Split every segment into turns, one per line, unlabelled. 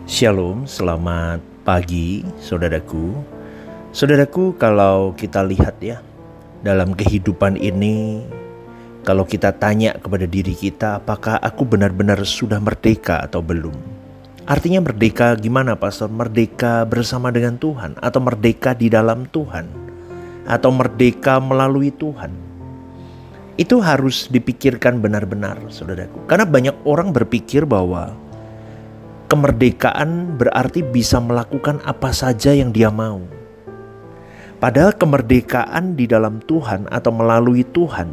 Shalom, selamat pagi saudaraku. Saudaraku, kalau kita lihat ya, dalam kehidupan ini, kalau kita tanya kepada diri kita, apakah aku benar-benar sudah merdeka atau belum? Artinya merdeka gimana, Pastor? Merdeka bersama dengan Tuhan, atau merdeka di dalam Tuhan, atau merdeka melalui Tuhan? Itu harus dipikirkan benar-benar, saudaraku. Karena banyak orang berpikir bahwa kemerdekaan berarti bisa melakukan apa saja yang dia mau. Padahal kemerdekaan di dalam Tuhan atau melalui Tuhan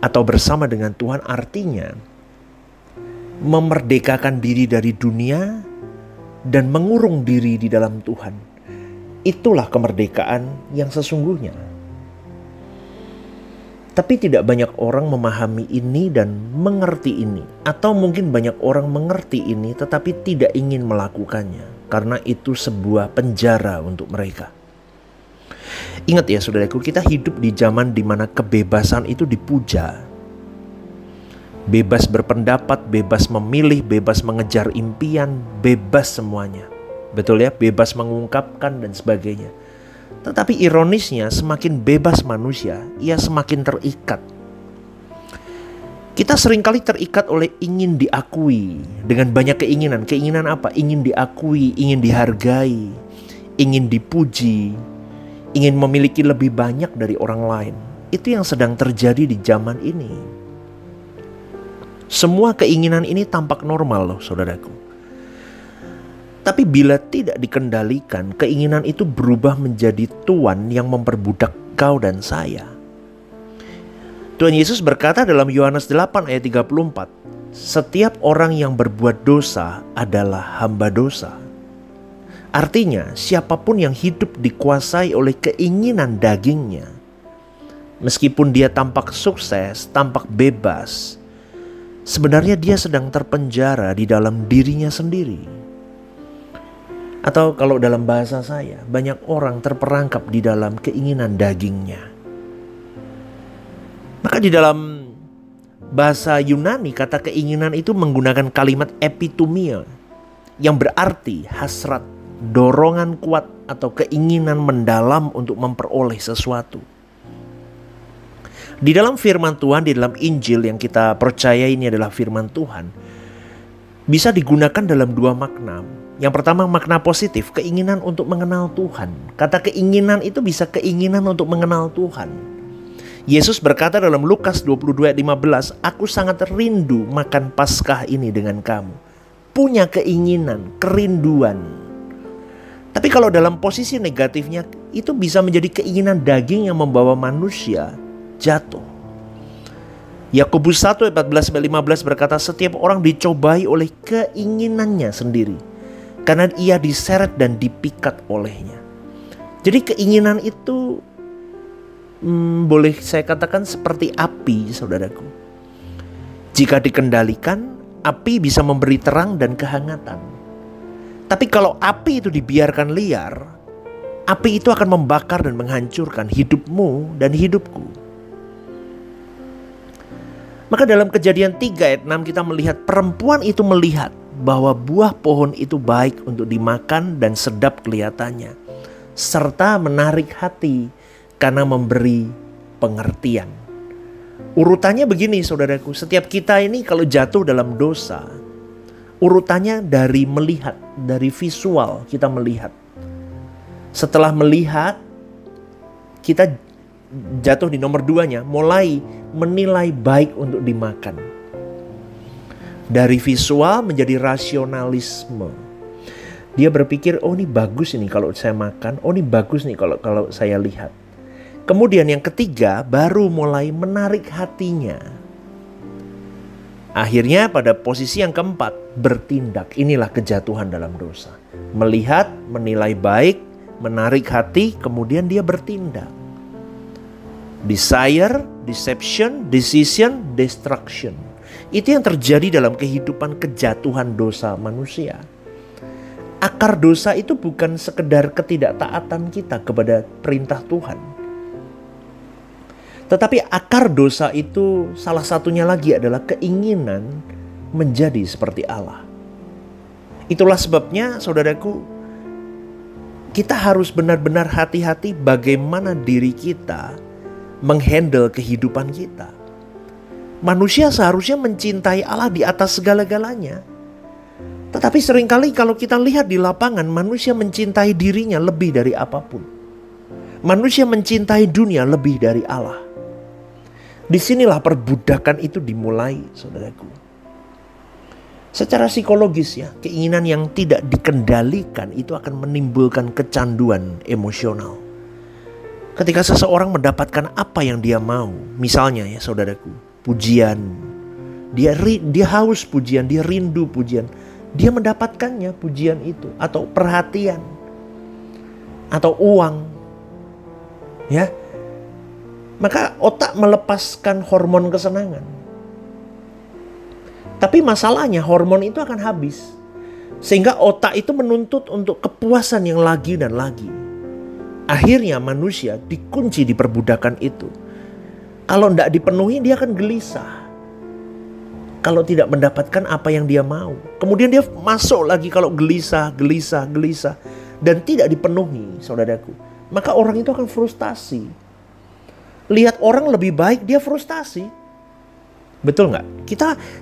atau bersama dengan Tuhan artinya memerdekakan diri dari dunia dan mengurung diri di dalam Tuhan. Itulah kemerdekaan yang sesungguhnya. Tapi tidak banyak orang memahami ini dan mengerti ini. Atau mungkin banyak orang mengerti ini tetapi tidak ingin melakukannya. Karena itu sebuah penjara untuk mereka. Ingat ya saudaraku, kita hidup di zaman di mana kebebasan itu dipuja. Bebas berpendapat, bebas memilih, bebas mengejar impian, bebas semuanya. Betul ya, bebas mengungkapkan dan sebagainya. Tetapi ironisnya, semakin bebas manusia, ia semakin terikat. Kita seringkali terikat oleh ingin diakui dengan banyak keinginan. Keinginan apa? Ingin diakui, ingin dihargai, ingin dipuji, ingin memiliki lebih banyak dari orang lain. Itu yang sedang terjadi di zaman ini. Semua keinginan ini tampak normal loh, saudaraku. Tapi bila tidak dikendalikan, keinginan itu berubah menjadi tuan yang memperbudak kau dan saya. Tuhan Yesus berkata dalam Yohanes 8 ayat 34, setiap orang yang berbuat dosa adalah hamba dosa. Artinya, siapapun yang hidup dikuasai oleh keinginan dagingnya, meskipun dia tampak sukses, tampak bebas, sebenarnya dia sedang terpenjara di dalam dirinya sendiri. Atau kalau dalam bahasa saya, banyak orang terperangkap di dalam keinginan dagingnya. Maka di dalam bahasa Yunani, kata keinginan itu menggunakan kalimat epitumia, yang berarti hasrat, dorongan kuat atau keinginan mendalam untuk memperoleh sesuatu. Di dalam firman Tuhan, di dalam Injil yang kita percaya ini adalah firman Tuhan, bisa digunakan dalam dua makna. Yang pertama, makna positif, keinginan untuk mengenal Tuhan. Kata keinginan itu bisa keinginan untuk mengenal Tuhan. Yesus berkata dalam Lukas 22 ayat 15, aku sangat rindu makan Paskah ini dengan kamu. Punya keinginan, kerinduan. Tapi kalau dalam posisi negatifnya, itu bisa menjadi keinginan daging yang membawa manusia jatuh. Yakobus 1 ayat 14-15 berkata, setiap orang dicobai oleh keinginannya sendiri, karena ia diseret dan dipikat olehnya. Jadi keinginan itu boleh saya katakan seperti api, saudaraku. Jika dikendalikan, api bisa memberi terang dan kehangatan. Tapi kalau api itu dibiarkan liar, api itu akan membakar dan menghancurkan hidupmu dan hidupku. Maka dalam Kejadian 3 ayat 6 kita melihat perempuan itu melihat bahwa buah pohon itu baik untuk dimakan dan sedap kelihatannya, serta menarik hati karena memberi pengertian. Urutannya begini saudaraku, setiap kita ini kalau jatuh dalam dosa, urutannya dari melihat, dari visual kita melihat. Setelah melihat, kita jatuh di nomor 2-nya, mulai menilai baik untuk dimakan. Dari visual menjadi rasionalisme. Dia berpikir, oh ini bagus ini kalau saya makan, oh ini bagus nih kalau saya lihat. Kemudian yang ketiga, baru mulai menarik hatinya. Akhirnya pada posisi yang keempat, bertindak. Inilah kejatuhan dalam dosa. Melihat, menilai baik, menarik hati, kemudian dia bertindak. Desire, deception, decision, destruction. Itu yang terjadi dalam kehidupan kejatuhan dosa manusia. Akar dosa itu bukan sekedar ketidaktaatan kita kepada perintah Tuhan. Tetapi akar dosa itu salah satunya lagi adalah keinginan menjadi seperti Allah. Itulah sebabnya saudaraku, kita harus benar-benar hati-hati bagaimana diri kita menghandle kehidupan kita. Manusia seharusnya mencintai Allah di atas segala-galanya. Tetapi seringkali kalau kita lihat di lapangan, manusia mencintai dirinya lebih dari apapun. Manusia mencintai dunia lebih dari Allah. Disinilah perbudakan itu dimulai, saudaraku. Secara psikologis ya, keinginan yang tidak dikendalikan itu akan menimbulkan kecanduan emosional. Ketika seseorang mendapatkan apa yang dia mau, misalnya ya saudaraku, pujian, dia haus pujian, dia rindu pujian, dia mendapatkannya pujian itu, atau perhatian, atau uang, ya, maka otak melepaskan hormon kesenangan. Tapi masalahnya hormon itu akan habis, sehingga otak itu menuntut untuk kepuasan yang lagi dan lagi. Akhirnya manusia dikunci di perbudakan itu. Kalau tidak dipenuhi dia akan gelisah. Kalau tidak mendapatkan apa yang dia mau, kemudian dia masuk lagi kalau gelisah dan tidak dipenuhi, saudaraku. Maka orang itu akan frustasi. Lihat orang lebih baik dia frustasi. Betul nggak?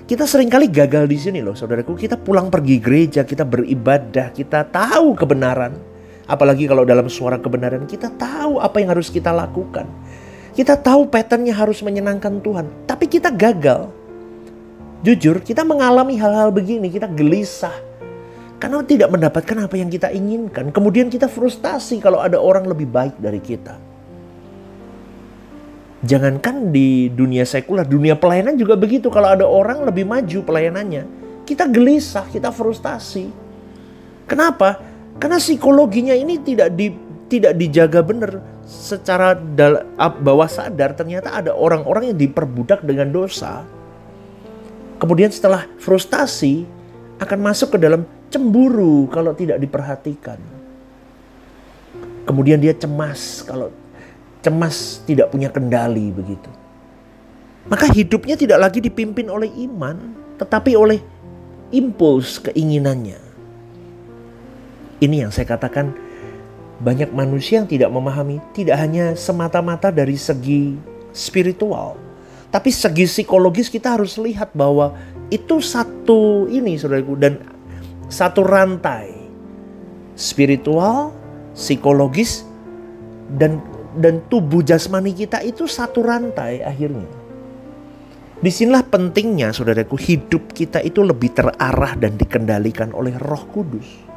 Kita seringkali gagal di sini loh, saudaraku. Kita pulang pergi gereja, kita beribadah, kita tahu kebenaran. Apalagi kalau dalam suara kebenaran, kita tahu apa yang harus kita lakukan. Kita tahu patternnya harus menyenangkan Tuhan, tapi kita gagal. Jujur, kita mengalami hal-hal begini, kita gelisah karena tidak mendapatkan apa yang kita inginkan. Kemudian kita frustasi kalau ada orang lebih baik dari kita. Jangankan di dunia sekuler, dunia pelayanan juga begitu. Kalau ada orang lebih maju pelayanannya, kita gelisah, kita frustasi. Kenapa? Karena psikologinya ini tidak dijaga benar. Secara bawah sadar ternyata ada orang-orang yang diperbudak dengan dosa. Kemudian setelah frustasi akan masuk ke dalam cemburu kalau tidak diperhatikan. Kemudian dia cemas kalau cemas tidak punya kendali begitu. Maka hidupnya tidak lagi dipimpin oleh iman, tetapi oleh impuls keinginannya. Ini yang saya katakan, banyak manusia yang tidak memahami, tidak hanya semata-mata dari segi spiritual, tapi segi psikologis kita harus lihat bahwa itu satu ini saudaraku, dan satu rantai. Spiritual, psikologis, dan tubuh jasmani kita itu satu rantai akhirnya. Disinilah pentingnya saudaraku, hidup kita itu lebih terarah dan dikendalikan oleh Roh Kudus.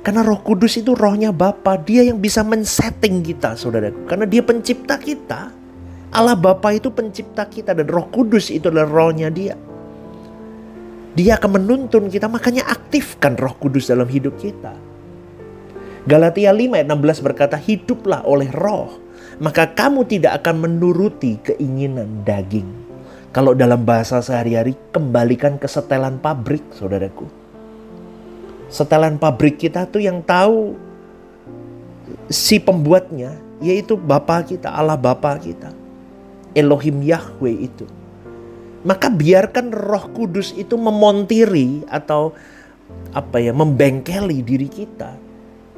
Karena Roh Kudus itu rohnya Bapa, dia yang bisa men-setting kita saudaraku. Karena dia pencipta kita. Allah Bapa itu pencipta kita dan Roh Kudus itu adalah rohnya dia. Dia akan menuntun kita, makanya aktifkan Roh Kudus dalam hidup kita. Galatia 5 ayat 16 berkata, hiduplah oleh roh, maka kamu tidak akan menuruti keinginan daging. Kalau dalam bahasa sehari-hari, kembalikan ke setelan pabrik, saudaraku. Setelan pabrik kita tuh yang tahu si pembuatnya, yaitu Bapa kita, Allah Bapa kita, Elohim Yahweh itu. Maka biarkan Roh Kudus itu memontiri atau membengkeli diri kita.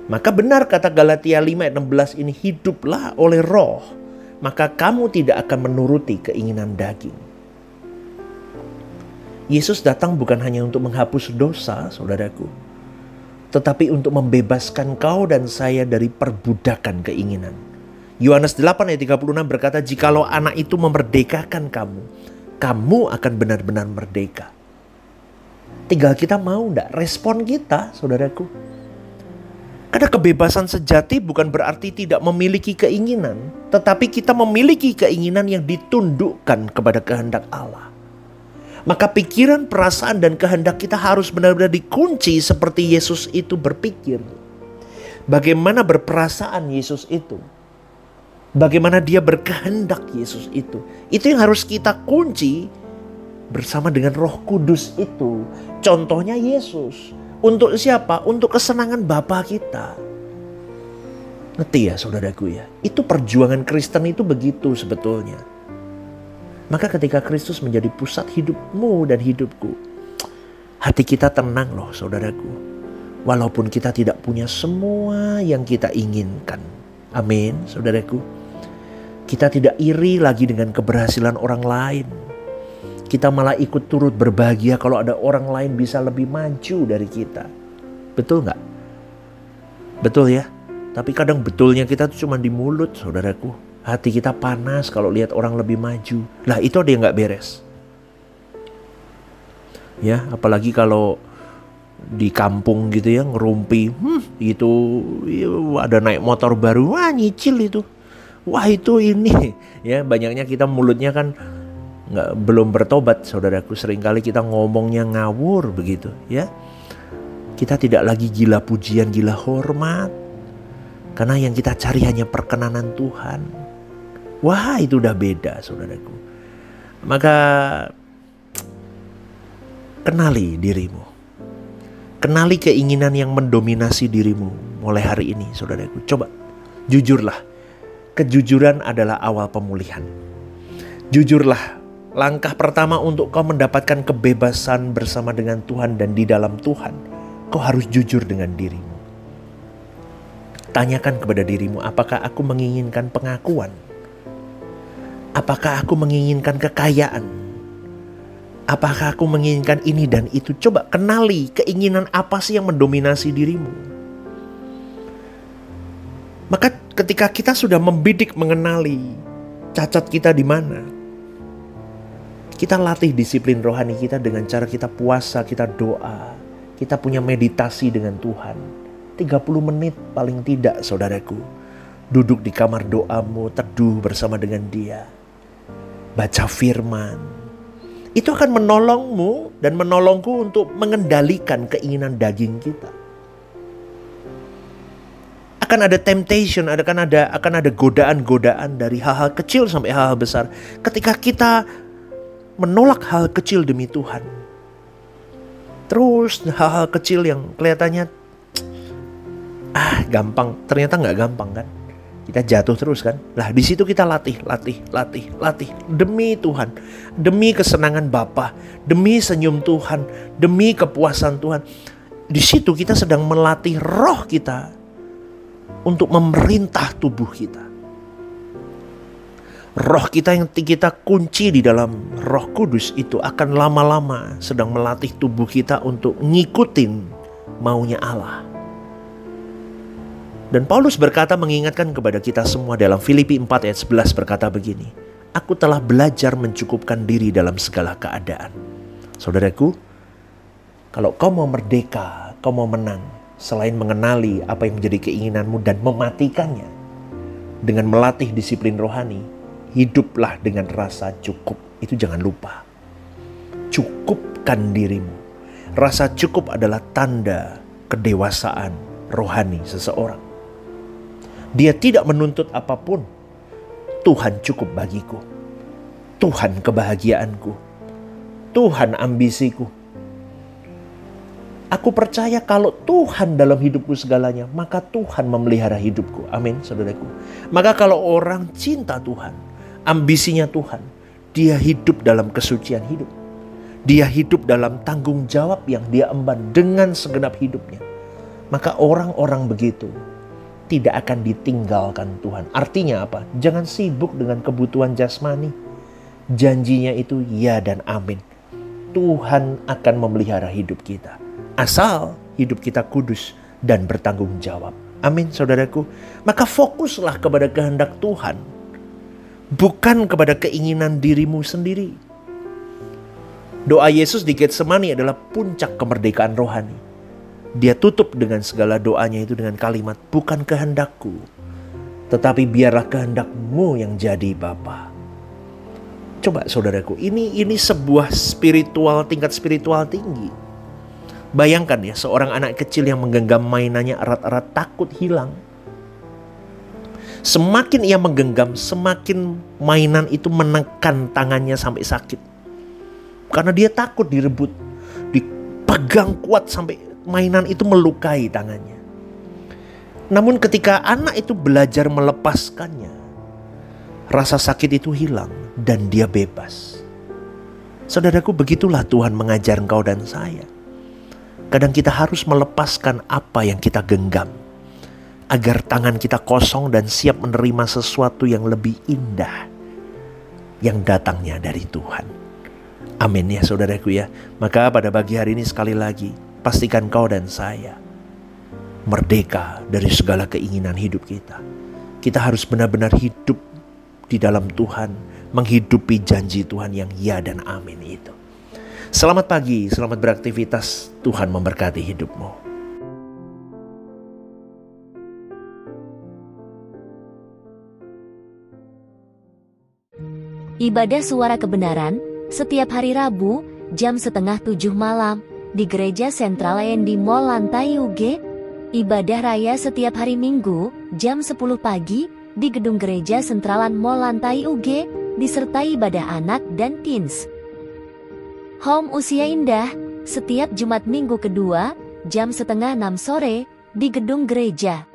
Maka benar kata Galatia 5 ayat 16 ini, hiduplah oleh roh, maka kamu tidak akan menuruti keinginan daging. Yesus datang bukan hanya untuk menghapus dosa, saudaraku, tetapi untuk membebaskan kau dan saya dari perbudakan keinginan. Yohanes 8 ayat 36 berkata, jikalau anak itu memerdekakan kamu, kamu akan benar-benar merdeka. Tinggal kita mau enggak respon kita, saudaraku. Karena kebebasan sejati bukan berarti tidak memiliki keinginan, tetapi kita memiliki keinginan yang ditundukkan kepada kehendak Allah. Maka pikiran, perasaan, dan kehendak kita harus benar-benar dikunci seperti Yesus itu berpikir. Bagaimana berperasaan Yesus itu? Bagaimana dia berkehendak Yesus itu? Itu yang harus kita kunci bersama dengan Roh Kudus itu. Contohnya Yesus. Untuk siapa? Untuk kesenangan Bapa kita. Ngerti ya saudaraku ya? Itu perjuangan Kristen itu begitu sebetulnya. Maka ketika Kristus menjadi pusat hidupmu dan hidupku, hati kita tenang loh saudaraku. Walaupun kita tidak punya semua yang kita inginkan. Amin, saudaraku. Kita tidak iri lagi dengan keberhasilan orang lain. Kita malah ikut turut berbahagia kalau ada orang lain bisa lebih maju dari kita. Betul nggak? Betul ya? Tapi kadang betulnya kita tuh cuma di mulut, saudaraku. Hati kita panas kalau lihat orang lebih maju. Lah itu ada yang nggak beres. Ya, apalagi kalau di kampung gitu ya, ngerumpi, itu ada naik motor baru, wah nyicil itu, wah itu ini, ya banyaknya kita mulutnya kan belum bertobat, saudaraku. Seringkali kita ngomongnya ngawur begitu, ya. Kita tidak lagi gila pujian, gila hormat, karena yang kita cari hanya perkenanan Tuhan. Wah itu udah beda, saudaraku. Maka kenali dirimu. Kenali keinginan yang mendominasi dirimu mulai hari ini, saudaraku. Coba, jujurlah. Kejujuran adalah awal pemulihan. Jujurlah, langkah pertama untuk kau mendapatkan kebebasan bersama dengan Tuhan dan di dalam Tuhan. Kau harus jujur dengan dirimu. Tanyakan kepada dirimu, apakah aku menginginkan pengakuan? Apakah aku menginginkan kekayaan? Apakah aku menginginkan ini dan itu? Coba kenali keinginan apa sih yang mendominasi dirimu. Maka ketika kita sudah membidik mengenali cacat kita di mana, kita latih disiplin rohani kita dengan cara kita puasa, kita doa, kita punya meditasi dengan Tuhan. 30 menit paling tidak, saudaraku. Duduk di kamar doamu, teduh bersama dengan Dia. Baca firman. Itu akan menolongmu dan menolongku untuk mengendalikan keinginan daging kita. Akan ada temptation, akan ada godaan-godaan dari hal-hal kecil sampai hal-hal besar. Ketika kita menolak hal kecil demi Tuhan, terus hal-hal kecil yang kelihatannya gampang, ternyata nggak gampang kan? Kita jatuh terus kan? Lah di situ kita latih demi Tuhan, demi kesenangan Bapa, demi senyum Tuhan, demi kepuasan Tuhan. Di situ kita sedang melatih roh kita untuk memerintah tubuh kita. Roh kita yang kita kunci di dalam Roh Kudus itu akan lama-lama sedang melatih tubuh kita untuk ngikutin maunya Allah. Dan Paulus berkata mengingatkan kepada kita semua dalam Filipi 4 ayat 11 berkata begini, aku telah belajar mencukupkan diri dalam segala keadaan. Saudaraku, kalau kau mau merdeka, kau mau menang, selain mengenali apa yang menjadi keinginanmu dan mematikannya, dengan melatih disiplin rohani, hiduplah dengan rasa cukup. Itu jangan lupa. Cukupkan dirimu. Rasa cukup adalah tanda kedewasaan rohani seseorang. Dia tidak menuntut apapun. Tuhan cukup bagiku. Tuhan kebahagiaanku. Tuhan ambisiku. Aku percaya kalau Tuhan dalam hidupku segalanya, maka Tuhan memelihara hidupku. Amin, saudaraku. Maka kalau orang cinta Tuhan, ambisinya Tuhan, dia hidup dalam kesucian hidup. Dia hidup dalam tanggung jawab yang dia emban dengan segenap hidupnya. Maka orang-orang begitu tidak akan ditinggalkan Tuhan. Artinya apa? Jangan sibuk dengan kebutuhan jasmani. Janjinya itu ya dan amin. Tuhan akan memelihara hidup kita. Asal hidup kita kudus dan bertanggung jawab. Amin, saudaraku. Maka fokuslah kepada kehendak Tuhan. Bukan kepada keinginan dirimu sendiri. Doa Yesus di Getsemani adalah puncak kemerdekaan rohani. Dia tutup dengan segala doanya itu dengan kalimat, bukan kehendakku, tetapi biarlah kehendakmu yang jadi Bapa. Coba saudaraku, ini sebuah tingkat spiritual tinggi. Bayangkan ya, seorang anak kecil yang menggenggam mainannya erat-erat takut hilang. Semakin ia menggenggam, semakin mainan itu menekan tangannya sampai sakit. Karena dia takut direbut, dipegang kuat sampai mainan itu melukai tangannya. Namun ketika anak itu belajar melepaskannya, rasa sakit itu hilang dan dia bebas. Saudaraku, begitulah Tuhan mengajar engkau dan saya. Kadang kita harus melepaskan apa yang kita genggam, agar tangan kita kosong dan siap menerima sesuatu yang lebih indah yang datangnya dari Tuhan. Amin ya saudaraku ya. Maka pada pagi hari ini sekali lagi, pastikan kau dan saya merdeka dari segala keinginan hidup kita. Kita harus benar-benar hidup di dalam Tuhan, menghidupi janji Tuhan yang ya dan amin itu. Selamat pagi, selamat beraktivitas. Tuhan memberkati hidupmu.
Ibadah Suara Kebenaran setiap hari Rabu jam 6:30 malam di Gereja Sentral di Mall Lantai UG. Ibadah Raya setiap hari Minggu jam 10 pagi di Gedung Gereja Sentralan Mall Lantai UG, disertai ibadah anak dan teens. Home Usia Indah setiap Jumat Minggu kedua jam 5:30 sore di Gedung Gereja.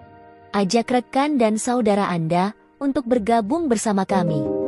Ajak rekan dan saudara Anda untuk bergabung bersama kami.